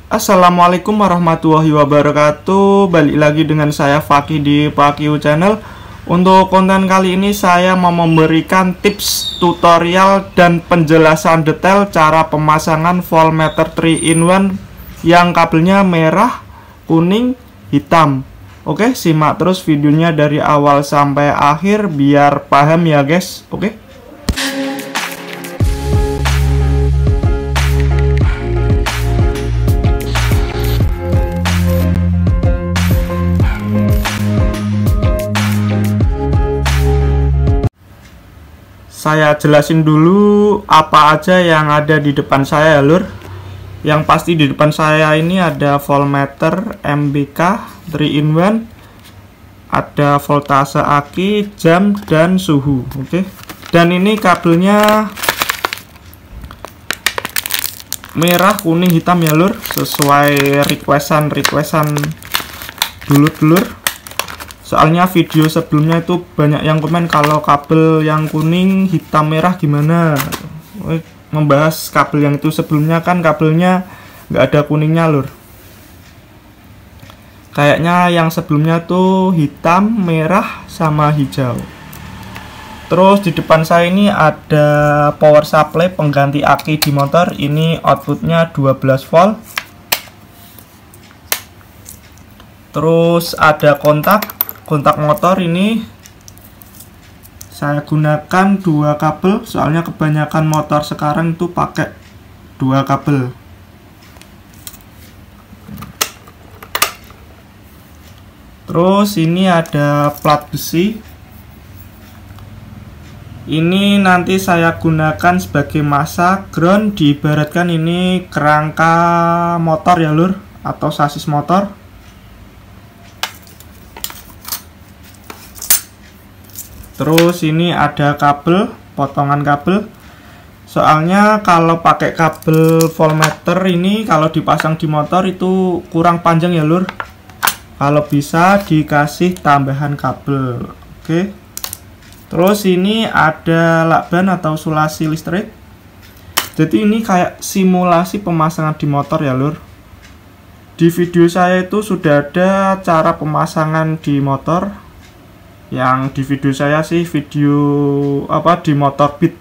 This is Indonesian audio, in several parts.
Assalamualaikum warahmatullahi wabarakatuh. Balik lagi dengan saya Fakih di Fakih Channel. Untuk konten kali ini saya mau memberikan tips, tutorial, dan penjelasan detail cara pemasangan voltmeter 3-in-1 yang kabelnya merah, kuning, hitam. Oke, simak terus videonya dari awal sampai akhir biar paham ya guys. Oke. Saya jelasin dulu apa aja yang ada di depan saya ya lur. Yang pasti di depan saya ini ada voltmeter MBK 3-in-1, ada voltase aki, jam, dan suhu. Oke. Dan ini kabelnya merah, kuning, hitam ya lur, sesuai requestan dulur-dulur. Soalnya video sebelumnya itu banyak yang komen kalau kabel yang kuning, hitam, merah gimana. Membahas kabel yang itu sebelumnya kan kabelnya nggak ada kuningnya lur. Kayaknya yang sebelumnya tuh hitam, merah, sama hijau. Terus di depan saya ini ada power supply pengganti aki di motor. Ini outputnya 12 volt. Terus ada kontak motor. Ini saya gunakan 2 kabel, soalnya kebanyakan motor sekarang itu pakai 2 kabel. Terus ini ada plat besi. Ini nanti saya gunakan sebagai masa ground, diibaratkan ini kerangka motor ya lur, atau sasis motor. Terus ini ada kabel, potongan kabel. Soalnya kalau pakai kabel voltmeter ini kalau dipasang di motor itu kurang panjang ya lur. Kalau bisa dikasih tambahan kabel. Oke. Terus ini ada lakban atau sulasi listrik. Jadi ini kayak simulasi pemasangan di motor ya lur. Di video saya itu sudah ada cara pemasangan di motor. Yang di video saya sih video di motor beat.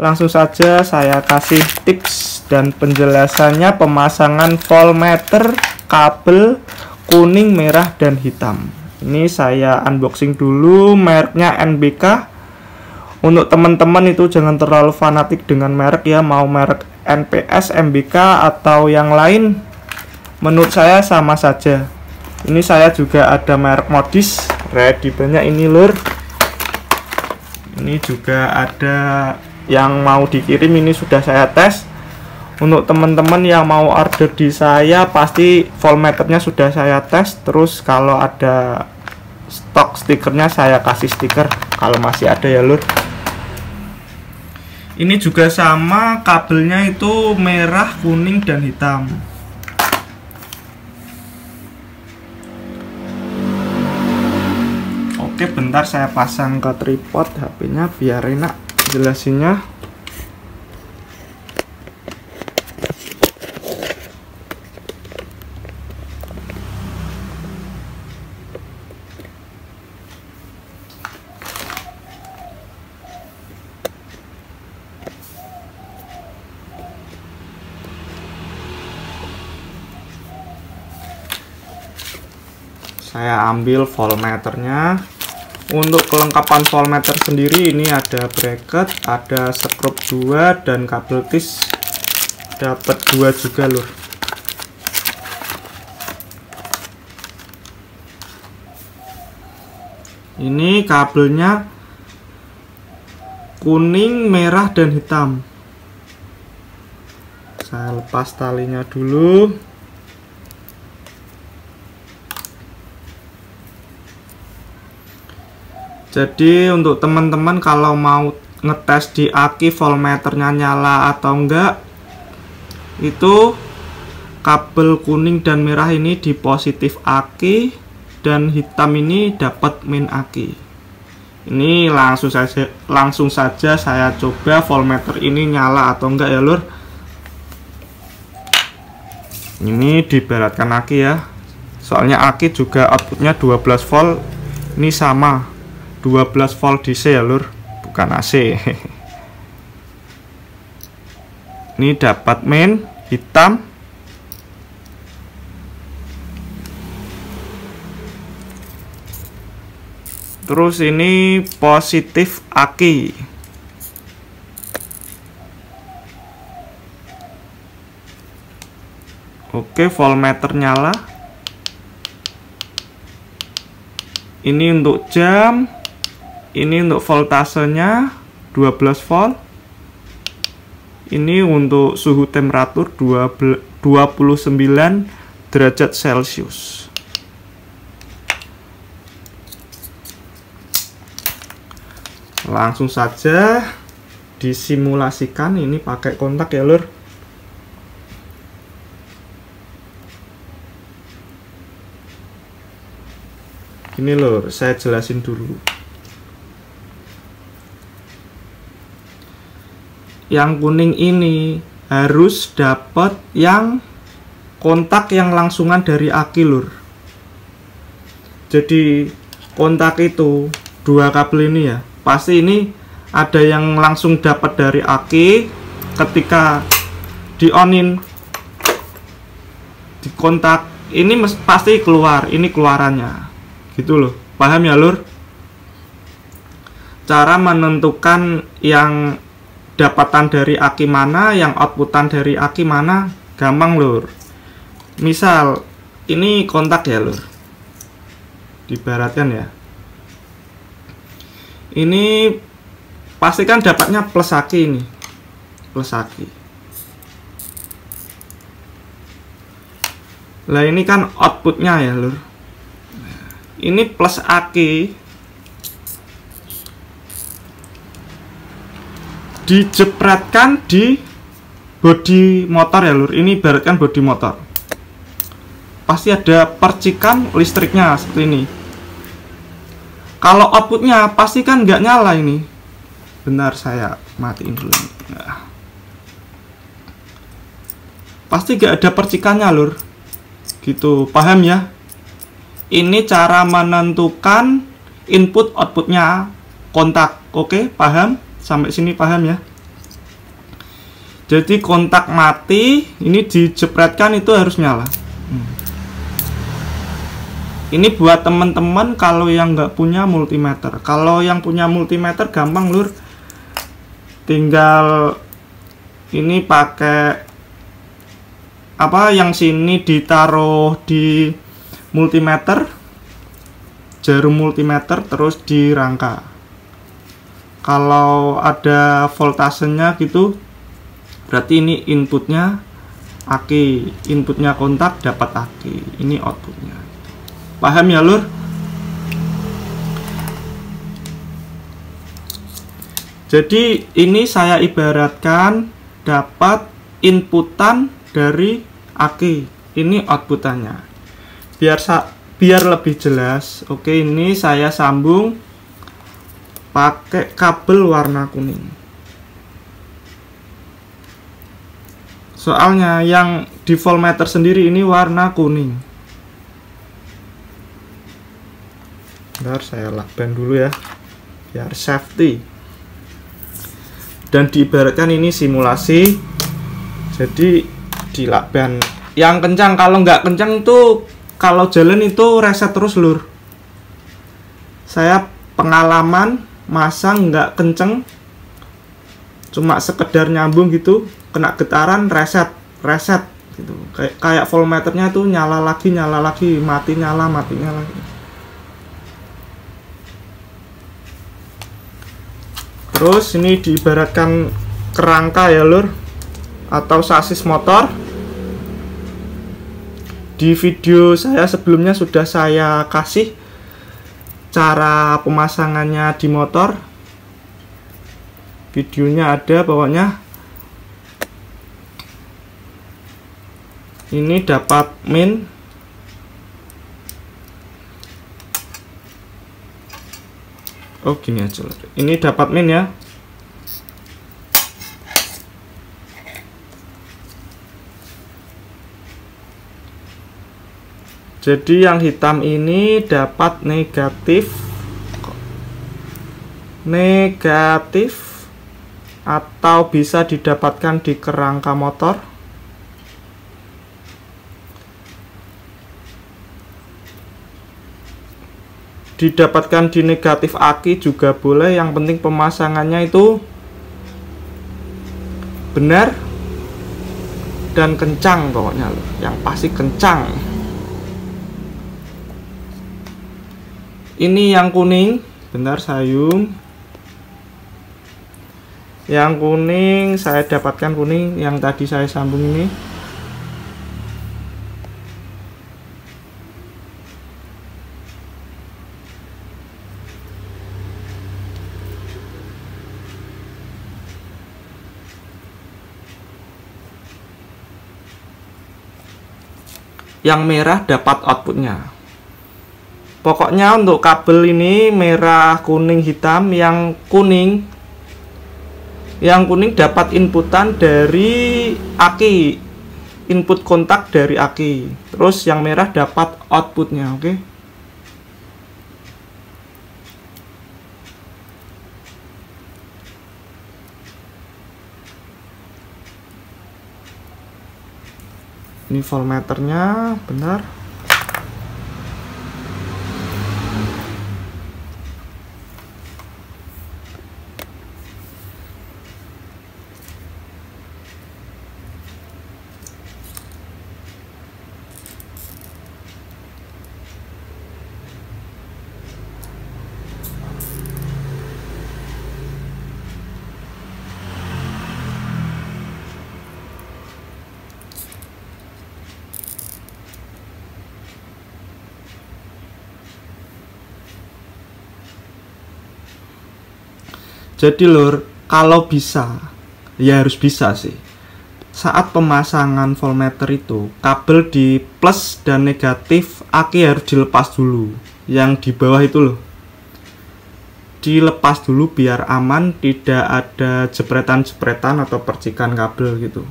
Langsung saja saya kasih tips dan penjelasannya pemasangan voltmeter kabel kuning, merah, dan hitam. Ini saya unboxing dulu, mereknya NBK. Untuk teman-teman itu jangan terlalu fanatik dengan merek ya, mau merek NPS, MBK, atau yang lain, menurut saya sama saja. Ini saya juga ada merek modis, ready banyak ini lur. Ini juga ada yang mau dikirim, ini sudah saya tes. Untuk teman-teman yang mau order di saya, pasti voltmeternya sudah saya tes. Terus kalau ada stok stikernya saya kasih stiker kalau masih ada ya lur. Ini juga sama, kabelnya itu merah, kuning, dan hitam. Oke, bentar saya pasang ke tripod HP-nya biar enak jelasinnya. Saya ambil voltmeternya. Untuk kelengkapan voltmeter sendiri ini ada bracket, ada skrup 2, dan kabel tis dapat 2 juga lur. Ini kabelnya kuning, merah, dan hitam. Saya lepas talinya dulu. Jadi untuk teman-teman kalau mau ngetes di aki voltmeternya nyala atau enggak, itu kabel kuning dan merah ini di positif aki dan hitam ini dapat min aki. Ini langsung saja saya coba voltmeter ini nyala atau enggak ya lur. Ini diibaratkan aki ya, soalnya aki juga outputnya 12 volt, ini sama 12 volt DC ya lur, bukan AC. Ini dapat main hitam, terus ini positif aki. Oke, voltmeter nyala. Ini untuk jam, ini untuk voltasenya 12 volt. Ini untuk suhu temperatur 29 derajat Celcius. Langsung saja disimulasikan, ini pakai kontak ya lur. Ini lur, saya jelasin dulu. Yang kuning ini harus dapat yang kontak yang langsungan dari aki lur. Jadi kontak itu dua kabel ini ya, pasti ini ada yang langsung dapat dari aki. Ketika di onin di kontak ini pasti keluar, ini keluarannya gitu loh, paham ya lur? Cara menentukan yang dapatan dari aki mana, yang outputan dari aki mana, gampang lur. Misal ini kontak ya lur, diibaratkan ya, ini pastikan dapatnya plus aki, ini plus aki. Lah ini kan outputnya ya lur, ini plus aki dijepretkan di bodi motor ya lur. Ini ibaratkan bodi motor, pasti ada percikan listriknya seperti ini. Kalau outputnya pasti kan nggak nyala ini. Bentar, saya matiin dulu. Nah, pasti nggak ada percikannya lur, gitu, paham ya? Ini cara menentukan input outputnya kontak. Oke, paham? Sampai sini paham ya? Jadi kontak mati, ini dijepretkan itu harus nyala. Ini buat teman-teman kalau yang nggak punya multimeter. Kalau yang punya multimeter gampang lur, tinggal ini pakai apa, yang sini ditaruh di multimeter, jarum multimeter, terus di rangka. Kalau ada voltasenya gitu, berarti ini inputnya aki, inputnya kontak dapat aki, ini outputnya. Paham ya lur? Jadi ini saya ibaratkan dapat inputan dari aki, ini outputannya. Biar lebih jelas, oke, ini saya sambung pakai kabel warna kuning. Soalnya yang di voltmeter sendiri ini warna kuning. Bentar, saya lakban dulu ya, biar safety. Dan diibaratkan ini simulasi, jadi dilakban yang kencang. Kalau nggak kencang tuh, kalau jalan itu reset terus lur. Saya pengalaman masang nggak kenceng, cuma sekedar nyambung gitu, kena getaran reset gitu. Kayak voltmeternya tuh nyala lagi, mati nyala, mati nyala. Terus ini diibaratkan kerangka ya lur, atau sasis motor. Di video saya sebelumnya sudah saya kasih cara pemasangannya di motor. Videonya ada pokoknya. Ini dapat min. Oh gini aja. Ini dapat min ya. Jadi yang hitam ini dapat negatif atau bisa didapatkan di kerangka motor. Didapatkan di negatif aki juga boleh, yang penting pemasangannya itu benar dan kencang pokoknya loh, yang pasti kencang. Ini yang kuning, bentar sayung. Yang kuning saya dapatkan kuning yang tadi saya sambung ini. Yang merah dapat outputnya. Pokoknya untuk kabel ini merah, kuning, hitam. Yang kuning dapat inputan dari aki, input kontak dari aki. Terus yang merah dapat outputnya, oke? Ini voltmeternya, benar. Jadi lur, kalau bisa, ya harus bisa sih. Saat pemasangan voltmeter itu, kabel di plus dan negatif aki harus dilepas dulu. Yang di bawah itu loh, dilepas dulu biar aman, tidak ada jepretan-jepretan atau percikan kabel gitu.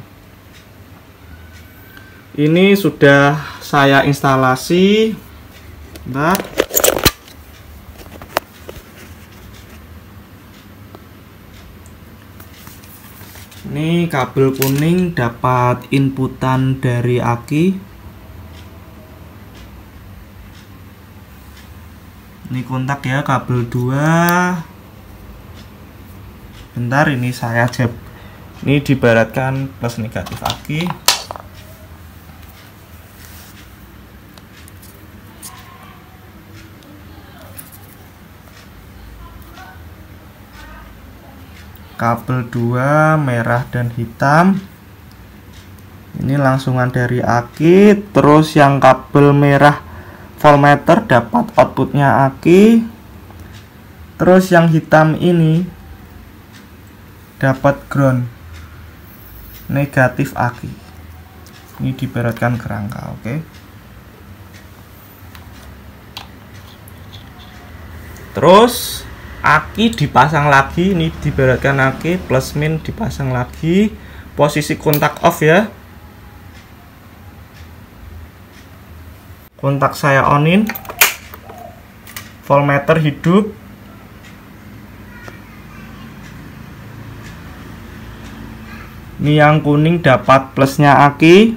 Ini sudah saya instalasi. Bentar. Ini kabel kuning dapat inputan dari aki. Ini kontak ya, kabel 2. Bentar, ini saya ini diibaratkan plus negatif aki. Kabel 2 merah dan hitam. Ini langsungan dari aki. Terus yang kabel merah voltmeter dapat outputnya aki. Terus yang hitam ini dapat ground negatif aki. Ini diibaratkan kerangka, oke. Terus aki dipasang lagi, ini diibaratkan aki plus min dipasang lagi, posisi kontak off ya. Kontak saya onin, voltmeter hidup. Ini yang kuning dapat plusnya aki.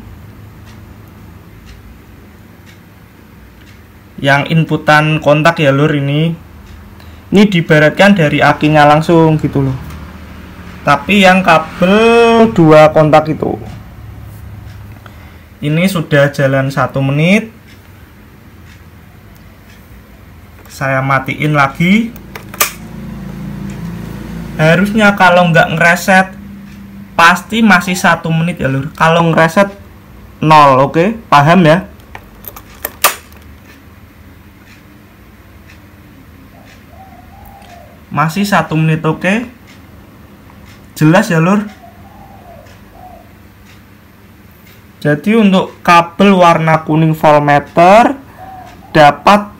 Yang inputan kontak ya lur ini. Ini diibaratkan dari akinya langsung gitu loh. Tapi yang kabel 2 kontak itu, ini sudah jalan 1 menit. Saya matiin lagi. Harusnya kalau nggak ngereset pasti masih 1 menit ya lur. Kalau ngereset 0, oke? Paham ya? Masih 1 menit, oke? Jelas ya lur? Jadi untuk kabel warna kuning voltmeter dapat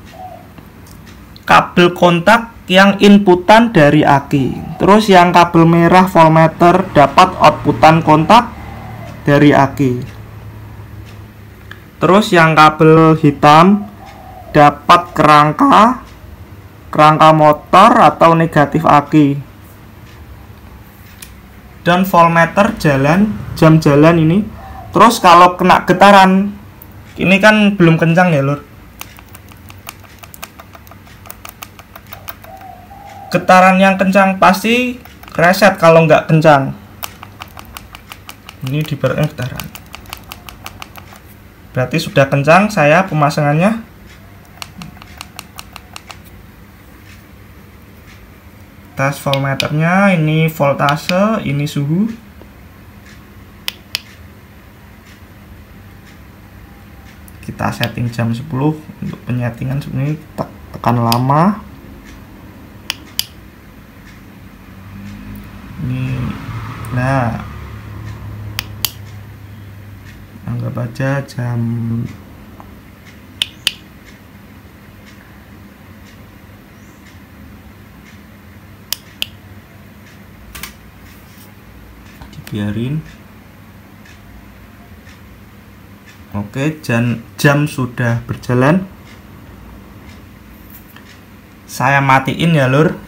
kabel kontak yang inputan dari aki. Terus yang kabel merah voltmeter dapat outputan kontak dari aki. Terus yang kabel hitam dapat kerangka motor atau negatif aki. Dan voltmeter jam jalan ini. Terus kalau kena getaran, ini kan belum kencang ya lur. Getaran yang kencang pasti reset kalau nggak kencang. Ini diberatkan getaran. Berarti sudah kencang saya pemasangannya. Tes voltmeternya, ini voltase, ini suhu. Kita setting jam 10 untuk penyetingan. Sebenarnya tekan lama. Ini, nah, anggap aja jam dibiarin. Oke, jam sudah berjalan. Saya matiin ya lur.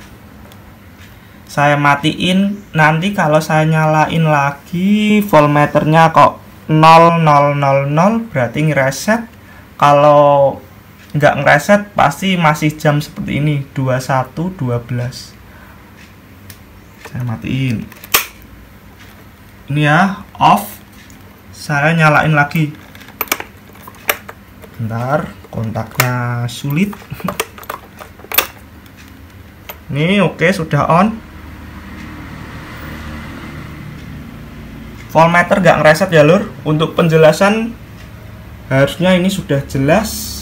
Saya matiin, nanti kalau saya nyalain lagi voltmeternya kok 0000, berarti ngereset. Kalau nggak ngereset pasti masih jam seperti ini, 21.12. Saya matiin. Ini ya, off. Saya nyalain lagi. Bentar, kontaknya sulit. Ini oke, sudah on. Voltmeter nggak ngereset ya lur. Untuk penjelasan harusnya ini sudah jelas.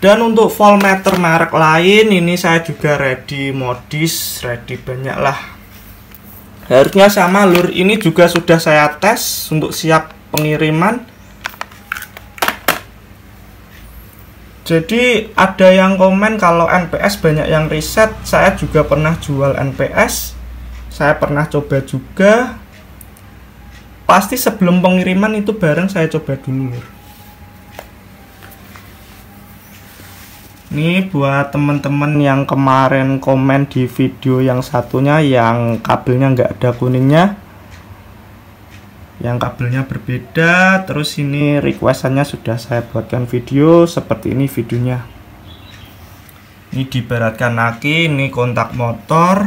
Dan untuk voltmeter merek lain ini saya juga ready modis, ready banyak lah. Harusnya sama lur. Ini juga sudah saya tes untuk siap pengiriman. Jadi ada yang komen kalau NPS banyak yang reset. Saya juga pernah jual NPS. Saya pernah coba juga. Pasti sebelum pengiriman itu bareng saya coba dulu. Ini buat teman-teman yang kemarin komen di video yang satunya yang kabelnya nggak ada kuningnya. Yang kabelnya berbeda. Terus ini requestannya sudah saya buatkan video seperti ini videonya. Ini diberatkan aki, ini kontak motor.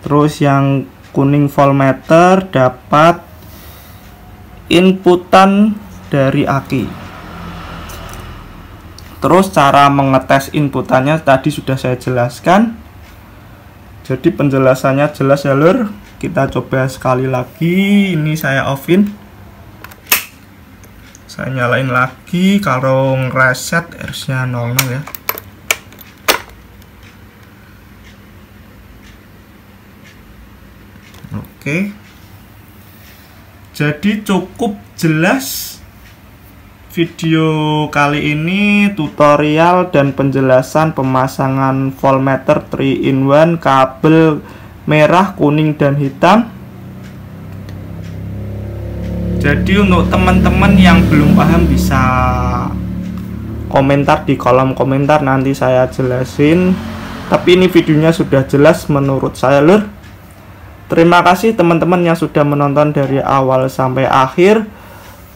Terus yang kuning voltmeter dapat inputan dari aki. Terus cara mengetes inputannya tadi sudah saya jelaskan. Jadi penjelasannya jelas ya lur. Kita coba sekali lagi. Ini saya offin. Saya nyalain lagi. Kalau ngereset harusnya 00 ya. Oke. Jadi cukup jelas video kali ini, tutorial dan penjelasan pemasangan voltmeter 3-in-1 kabel merah, kuning, dan hitam. Jadi untuk teman-teman yang belum paham bisa komentar di kolom komentar, nanti saya jelasin. Tapi ini videonya sudah jelas menurut saya lur. Terima kasih teman-teman yang sudah menonton dari awal sampai akhir.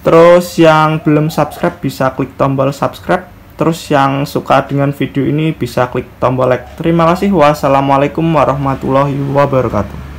Terus yang belum subscribe bisa klik tombol subscribe. Terus yang suka dengan video ini bisa klik tombol like. Terima kasih. Wassalamualaikum warahmatullahi wabarakatuh.